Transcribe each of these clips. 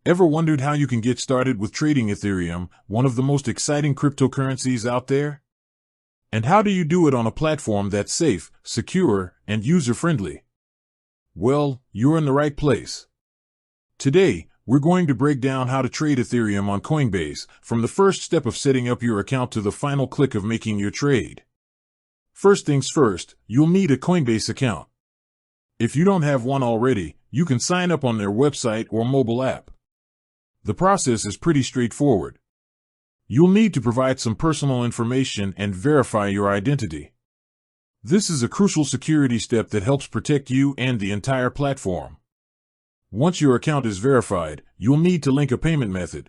Ever wondered how you can get started with trading Ethereum, one of the most exciting cryptocurrencies out there? And how do you do it on a platform that's safe, secure, and user-friendly? Well, you're in the right place. Today, we're going to break down how to trade Ethereum on Coinbase, from the first step of setting up your account to the final click of making your trade. First things first, you'll need a Coinbase account. If you don't have one already, you can sign up on their website or mobile app. The process is pretty straightforward. You'll need to provide some personal information and verify your identity. This is a crucial security step that helps protect you and the entire platform. Once your account is verified, you'll need to link a payment method.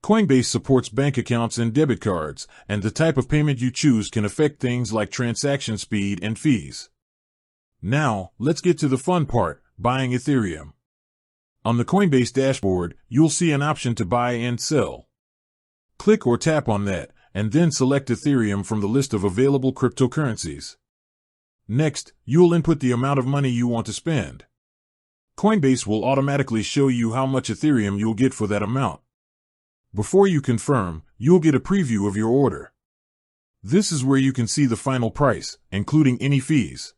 Coinbase supports bank accounts and debit cards, and the type of payment you choose can affect things like transaction speed and fees. Now, let's get to the fun part, buying Ethereum. On the Coinbase dashboard, you'll see an option to buy and sell. Click or tap on that, and then select Ethereum from the list of available cryptocurrencies. Next, you'll input the amount of money you want to spend. Coinbase will automatically show you how much Ethereum you'll get for that amount. Before you confirm, you'll get a preview of your order. This is where you can see the final price, including any fees.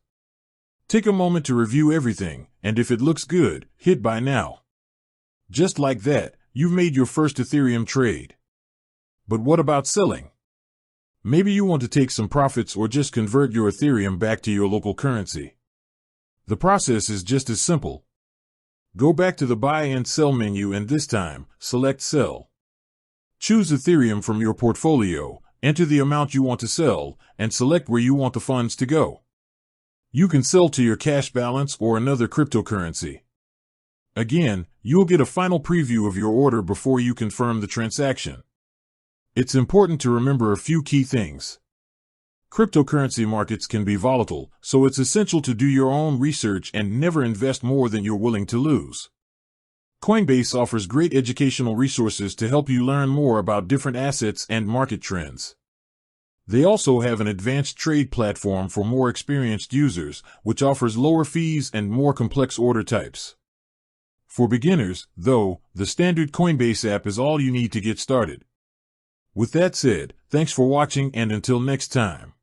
Take a moment to review everything, and if it looks good, hit buy now. Just like that, you've made your first Ethereum trade. But what about selling? Maybe you want to take some profits or just convert your Ethereum back to your local currency. The process is just as simple. Go back to the buy and sell menu and this time, select sell. Choose Ethereum from your portfolio, enter the amount you want to sell, and select where you want the funds to go. You can sell to your cash balance or another cryptocurrency. Again, you'll get a final preview of your order before you confirm the transaction. It's important to remember a few key things. Cryptocurrency markets can be volatile, so it's essential to do your own research and never invest more than you're willing to lose. Coinbase offers great educational resources to help you learn more about different assets and market trends. They also have an advanced trade platform for more experienced users, which offers lower fees and more complex order types. For beginners, though, the standard Coinbase app is all you need to get started. With that said, thanks for watching and until next time.